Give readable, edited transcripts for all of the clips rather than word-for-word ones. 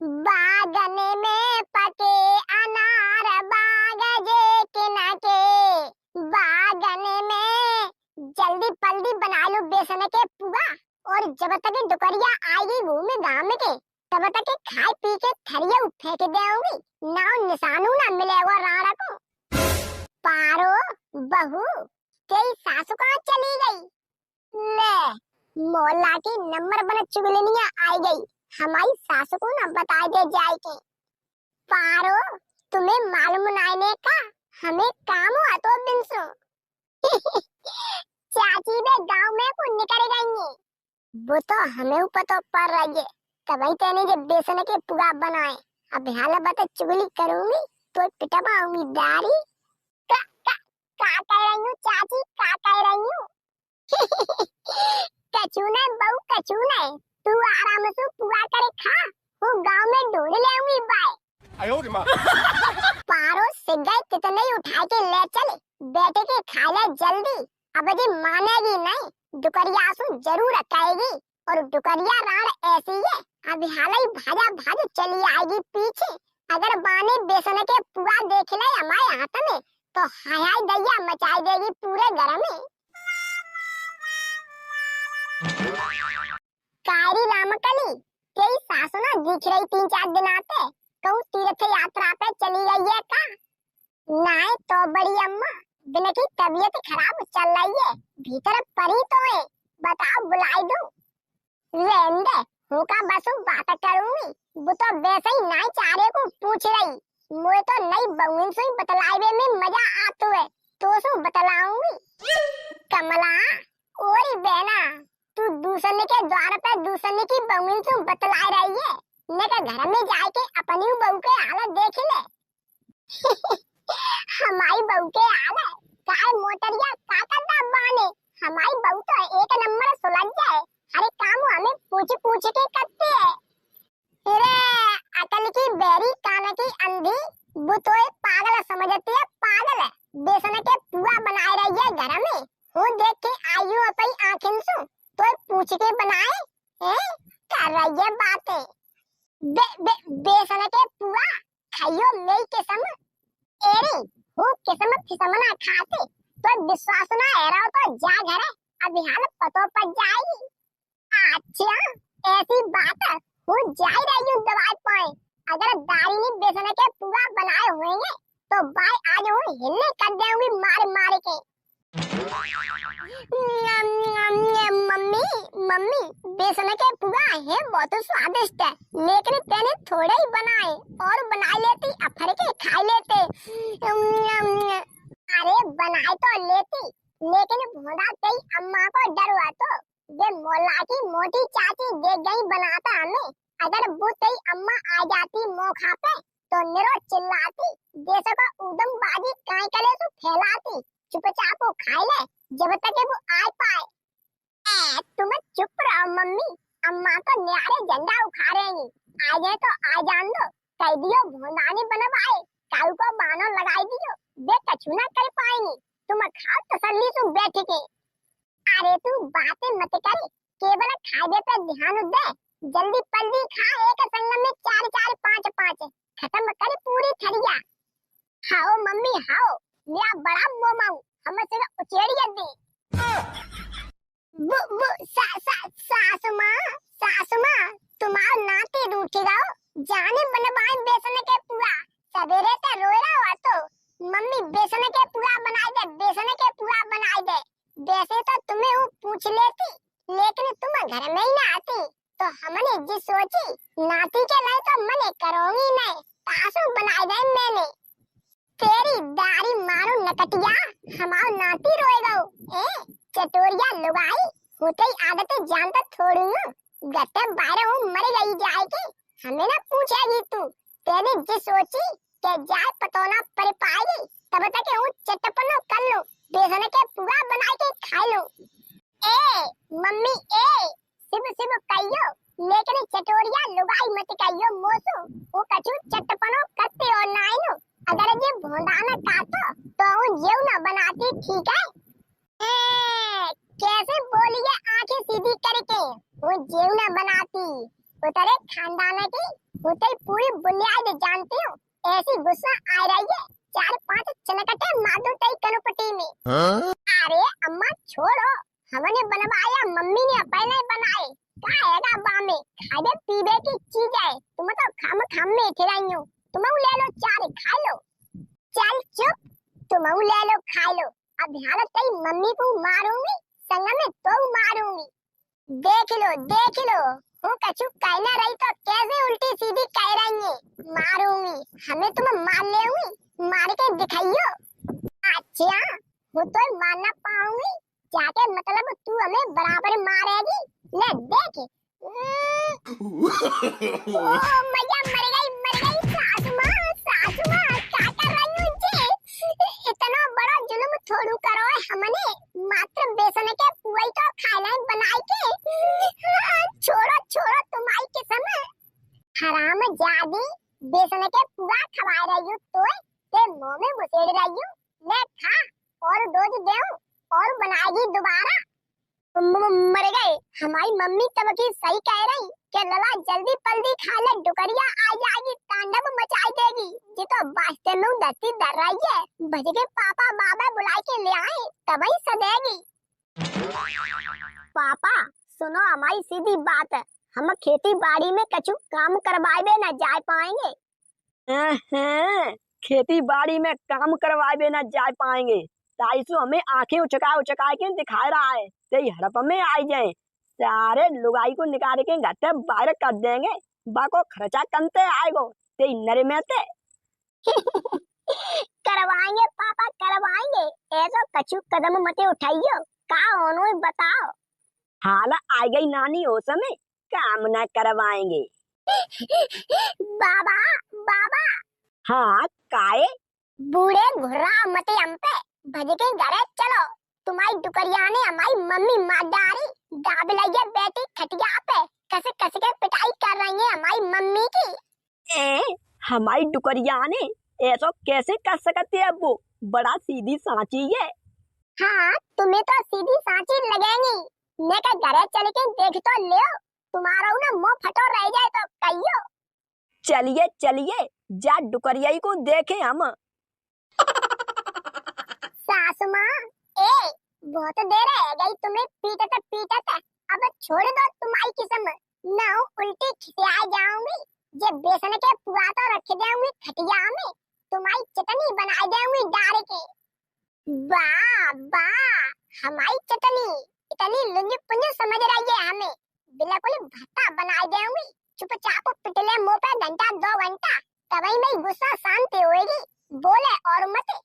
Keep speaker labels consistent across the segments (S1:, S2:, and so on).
S1: बागन में पके अनार बाग जे के न के। बागन में जल्दी पल्दी बना लो बेसन के पुआ, और जब तक दुकरिया आएगी घूमे गाँव में के तब तक खाए पी के थरिया फेंक देऊंगी, नाव निशानू ना मिलेगा राणा को। पारो बहू तेरी सासू कहाँ चली गई? ले मोहल्ला की नंबर वन चुगलियां आई गई, हमारी सासू को ना बता दे जाए के। पारो तुम्हें मालूम नाइने का हमें काम हुआ तो बिंसो। चाची वे गांव में को निकल गई है, वो तो हमें पता पड़ रही है, तभी तेने जो बेसन के पुआ बनाए। अब हाल बता चुगली करूंगी तो पिटवाऊंगी दारी। का का का कह रही हूँ चाची, का कह रही हूँ? कचूने बहू कचूने, तू आराम से पुआ करे खा, वो गांव में ढूंढ ले आऊंगी बाय। आयो रे माँ। पारो सिगरेट कितने उठा के ले चले, बेटे के खा ले जल्दी। अब जी मानेगी नहीं, दुकरिया सु जरूर अकाएगी, और दुकरिया राण ऐसी है अब हाल ही भाजा भाज चली आएगी पीछे। अगर बाने बेसन के पुआ देख ले हमारे हाथ में तो हाय हाय दैया मचाई देगी पूरे घर में। कायरी रामकली तेरी सासू ना दिख रही 3-4 दिन आते, कहूँ तीर्थ यात्रा पे चली गई है का? नाय तो बड़ी अम्मा बिना की तबीयत खराब चल रही है, भीतर परी तो है, बताओ बुलाई दूं? रेंदे होका बसु बात करूंगी, वो तो वैसे ही नाई चारे को पूछ रही, मुझे तो नई बहुन से बतलावे में मजा आतो है तो सु बतलाऊंगी। कमला ओरी बहना, तू दूसरे के द्वार पे दूसरे की बहुन से बतला रही है, ने का घर में जाके अपनी बहू के हालत देख ले। हमारी बहू के हालत काय मोटरिया का करता बाने, हमारी बहू तो एक नंबर सुलझ जाए, हर काम हमें पूछ पूछ के करते है। रे अकल की बेरी कान की अंधी, वो तो एक पागल समझती है, पागल है। बेसन के पुआ बनाए रही है घर में, वो देख के आयु अपनी आंखें सु तो पूछ के बनाए हैं, कर रही है बातें। बेसन के पुआ खाइयो मेरी किस्म एरी, वो किस्म फिसमना खाते तो विश्वास ना है रहा तो जा घर, अब हाल पतो पड़ जाएगी। अच्छा ऐसी बात है, वो जा ही रही हूँ दवाई पाए, अगर दारी ने बेसन के पुआ बनाए होंगे तो बाय आज हूँ हिलने कर देंगी मार मार के। मम्मी मम्मी बेसन के पुआ है बहुत स्वादिष्ट है, लेकिन तेने थोड़े ही बनाए, और बना लेती अफर के खा लेते। अरे बनाए तो लेती, लेकिन भोंदा तेरी अम्मा को डर हुआ तो वे मोहल्ला की मोटी चाची देख गई बनाता हमें, अगर वो तेरी अम्मा आ जाती मौका पे तो निरो चिल्लाती, जैसे को उदम बाजी काय करे तो फैलाती, चुपचाप वो खाए ले जब तक वो आ पाए। तुम चुप रहो मम्मी, अम्मा तो न्यारे झंडा उखाड़ेंगी, आ जाए तो आ जान दो, कह दियो भोंदानी बनवाए, काऊ को बानो लगाई दियो, वे कछु ना कर पाएंगी, तुम खाओ तसल्ली से बैठ के। अरे तू बातें मत कर, केवल खाने पे ध्यान दे, जल्दी पल्ली खा, एक संग में 4-4 5-5 खत्म कर पूरी थरिया। हाओ मम्मी हाओ, मेरा बड़ा मोमाऊ हम से उचेड़िया दे। वो सासु माँ तुम्हारा नाती रूठ गओ, जाने बनवाए बेसन के पुआ, सवेरे से रोए रहा तो मम्मी बेसन के पुआ बनाए दे, बेसन के पुआ बनाए दे। वैसे तो तुम्हें वो पूछ लेती, लेकिन तुम घर में ही ना आती, तो हमने जी सोची नाती के लिए तो मने करोगी नहीं, तासु बनाए दे मैंने। तेरी दारी मारो नकटिया, हमारा नाती रोएगा, चटोरिया लुगाई, होते ही आदत जानता थोड़ी हूँ, गत्ते बाहर हूँ मर गई जाएगी, हमें ना पूछेगी तू, तेरी जी सोची के जाए पतोना पर पाएगी, तब तक हूँ चटपनो कर लूं, बेसन के पुआ बना के खा लूं। मम्मी सिब सिब कहियो, लेकिन चटोरिया लुगाई मत कहियो मोसो, वो कछु चटपनो करते हो नाइनो, अगर ये भोंदाना काटो तो हूँ जेव ना बनाती, ठीक है? कैसे बोलिए आंखें सीधी करके, वो जेव ना बनाती, उतरे खानदान की होते ही पूरी बुनियाद जानती हूँ। ऐसी गुस्सा आ रही है, 4-5 चनकटे मार दूं तेरी कनपटी में। अरे अम्मा छोड़ो, हमने बनवाया, मम्मी ने पहले बनाए। क्या हैगा बामे, खाने पीने की चीज है। तुम तो खाम में थे रही हो। तुम ले लो 4 खा लो। चल चुप, तुम ले लो खा लो। अब ध्यान तेरी मम्मी को मारूंगी, संग में तो मारूंगी। देख लो हूँ कछु कहना रही तो कैसे उल्टी सीधी कह रही है। मारूंगी, हमें तुम मार लेऊंगी, मार के दिखाइयो। अच्छा, वो तो मारना पाऊंगी, जाके मतलब तू हमें बराबर मारेगी। ले देख। ओ मैया मर गई सासू माँ क्या कर रही हूँ जी। इतना बड़ा जुल्म थोड़ू करो है हमने, मात्र बेसन के पुआई तो खाना बनाई के। छोड़ो तुम्हारी किस्म। हराम जादी, बेसन के पुआ खवा रही हूँ तो ते मुंह में घुसेड़ रही हूँ। ले खा और दूध देऊं और बनाएगी दोबारा। मर गए, हमारी मम्मी तब की सही कह रही कि लला जल्दी पल्दी खा ले, डुकरिया आ जाएगी, तांडव मचाई देगी। ये तो वास्ते में धरती डर रही है, भज के पापा बाबा बुला के ले आए तभी सदेगी। पापा सुनो, हमारी सीधी बात है, हम खेती बाड़ी में कछु काम करवाए न जा पाएंगे।
S2: खेती बाड़ी में काम करवाए न जा पाएंगे, ताइसु हमें आंखें उचका के दिखा रहा है। ते हड़प में आई जाए, सारे लुगाई को निकाल के घर से बाहर कर देंगे। बाको खर्चा कंते आएगो ते नरे में ते।
S1: करवाएंगे पापा करवाएंगे, ऐसा कछु कदम मत उठाइयो। का होनो बताओ।
S2: हाल आ गई नानी हो समय, काम न करवाएंगे।
S1: बाबा बाबा।
S2: हाँ काए,
S1: बूढ़े घुर्रा मत हम पे, भज के घरे चलो। तुम्हारी डुकरिया ने हमारी मम्मी मार डाली, दाब लगी बेटी खटिया पे, कस के पिटाई कर रही है हमारी मम्मी की।
S2: हमारी डुकरिया ने ऐसा कैसे कर सकते है, वो बड़ा सीधी सांची है।
S1: हाँ तुम्हें तो सीधी सांची लगेगी, लेकर घरे चल के देख तो ले, तुम्हारा ना मुंह फटो रह जाए तो कहियो।
S2: चलिए जा डुकरिया को देखे हम।
S1: सासू माँ, बहुत देर है गई तुम्हें पीटत, अब छोड़ दो तुम्हारी किस्म, ना उल्टी खिसिया जाऊंगी। जे बेसन के पुआ तो रख देऊंगी खटिया में, तुम्हारी चटनी बना देऊंगी डाल के। वाह हमारी चटनी इतनी लुंजी पुंजी समझ रही है हमें, बिल्कुल भत्ता बना देऊंगी। चुपचाप पिटले मुंह पे घंटा 2 घंटा, तभी में गुस्सा शांत होएगी। बोले और मत।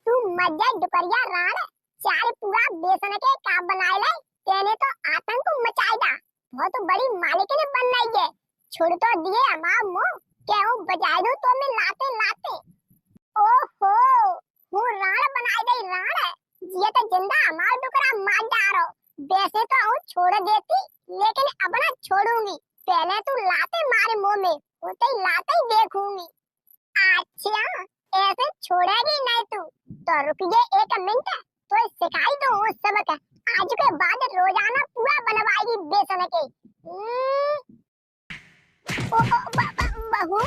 S1: तू मत जा डुकरिया राण, 4 पूरा बेसन के का बनाए ले, तेने तो आतंक मचाएगा। बहुत बड़ी मालिक ने बन रही है, छोड़ तो दिए हमारा मुंह, क्यों बजाए दो तो मैं लाते। ओहो, हूँ राण बनाई गई राण, ये तो जिंदा हमारा डुकरा मार डारो। वैसे तो हूँ छोड़ देती, लेकिन अब ना छोड़ूंगी, पहले तू लाते मारे मुंह में, उसे लाते ही देखूंगी। अच्छा, ऐसे छोड़ेगी नहीं तू, तो रुकिए 1 मिनट, तो सिखाई दो उस सबक। आज के बाद रोजाना पूरा बनवाएगी बेसन के। बहू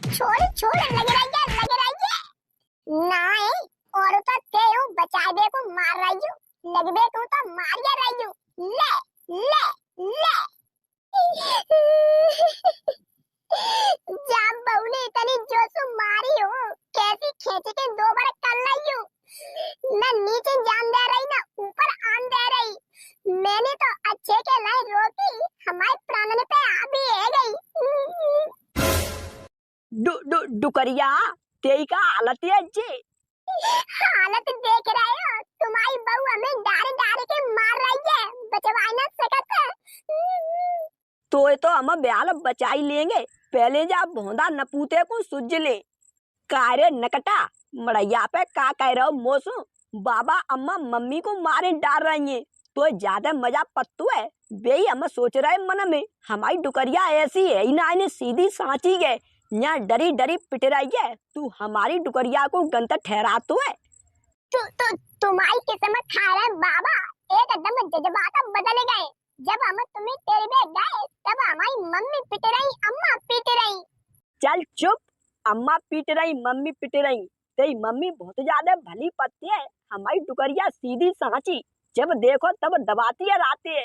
S1: छोड़ लग रही है। नहीं, और तो ते हूँ बचा दे को मार रही हूँ, लगबे को तो मार जा रही हूँ। ले जब बहू ने इतनी जोश मारी हो, कैसी खींच के 2 बार कर रही हूँ, न नीचे जान दे रही न ऊपर आन दे रही। मैंने तो अच्छे के लिए रोकी, हमारे प्राणन पे आ भी है गई।
S2: डुकरिया तेरी का हालत है जी।
S1: हालत देख रहे हो, तुम्हारी बहू हमें डार के मार रही है, बचवा न सकता।
S2: तो हम ब्याल बचाई लेंगे, पहले जा भोंदा नपूते को सुझ ले। कारे नकटा मड़ैया पे का कह रहे हो मोसू, बाबा अम्मा मम्मी को मारे डाल रही है, तो ज्यादा मजा पत्तू है। बेई हम सोच रहे मन में, हमारी डुकरिया ऐसी है ही ना, इन्हें सीधी सांची है, यहाँ डरी पिट रही है, तू हमारी डुकरिया को गंत ठहरा तो है।
S1: तुम्हारी किस्मत खा रहे बाबा, एकदम जज्बात बदल गए। जब हम तुम्हें तेरे में गए तब हमारी मम्मी पिट रही, अम्मा पीट रही।
S2: चल चुप। अम्मा पीट रही, मम्मी पीट रही। तेरी मम्मी बहुत ज्यादा भली पत्ती है। हमारी डुकरिया सीधी सांची, जब देखो तब दबाती है राते।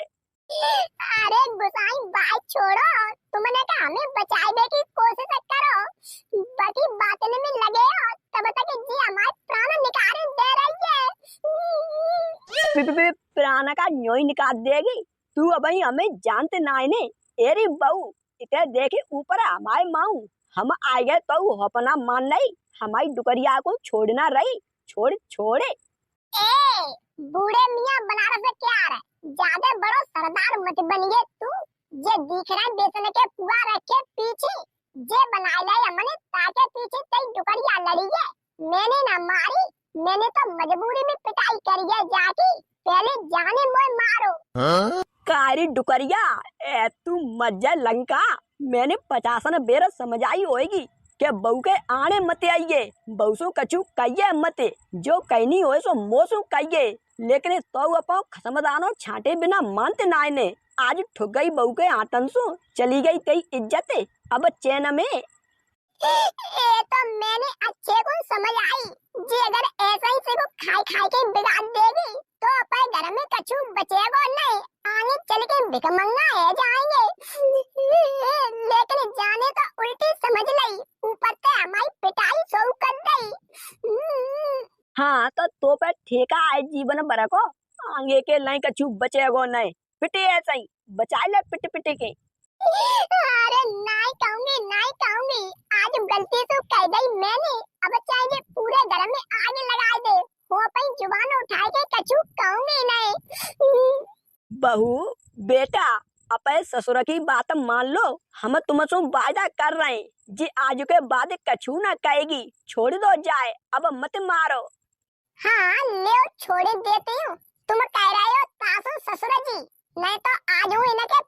S1: अरे गुसाई बात छोड़ो, तुमने कहा हमें बचाने की कोशिश करो, बाकी बातने में लगे हो तब तक जी हमारे प्राण निकाल दे रही है।
S2: प्राण का न्योई निकाल देगी तू। अब हमें जानते ना ने। एरी बहू इतने देखे ऊपर हमारे माऊ, हम आ गए तो अपना मान नहीं। हमारी डुकरिया को छोड़ना रही, छोड़ छोड़े।
S1: ए बूढ़े मियां बनारस से क्या आ रहा है, ज्यादा बड़ो सरदार मत बनिए तू। ये दिख रहा है बेसन के पुआ रखे पीछे, जे बनाए लाए हमने ताके पीछे तई डुकरिया लड़ी है। मैंने ना मारी, मैंने तो मजबूरी में पिटाई करी है जाके, पहले जाने मोए मारो।
S2: कारी डुकरिया ए तू मज्जा लंका। मैंने 50 बेर समझाई होएगी के बहू के आने मत आइए, बहू सो कछु कहिए मत, जो कहनी हो सो मोसो कहिए। लेकिन तो अपो खसमदानो छाटे बिना मानते ना ने। आज ठुक गई बहू के आतन सो, चली गई तेरी इज्जत अब चैन में।
S1: ये तो मैंने अच्छे को समझ आई जी, अगर ऐसा ही से को खाई खाई के बिगाड़ देगी तो अपने घर में कछु बचेगा नहीं, आगे चल के भिखमंगा है जाएंगे। लेकिन जाने तो उल्टी समझ लई, ऊपर से हमारी पिटाई शुरू कर दी।
S2: हाँ तो पे ठेका है जीवन भर को, आगे के लाई कछु बचेगो नहीं। पिटे ऐसा ही बचा ले पिट पिटे के।
S1: अरे नहीं कहूंगी, आज गलती से कह गई मैंने, अब चाहे पूरे घर में आग लगा दे, वो अपनी जुबान उठा के कछु कहूंगी नहीं।
S2: बहू बेटा अपने ससुर की बात मान लो, हम तुमसे वादा कर रहे हैं जी आज के बाद कछु ना कहेगी, छोड़ दो जाए, अब मत मारो।
S1: हाँ ले छोड़ देती हूँ, तुम कह रहे हो सासू ससुर जी, नहीं तो आज हूँ इनके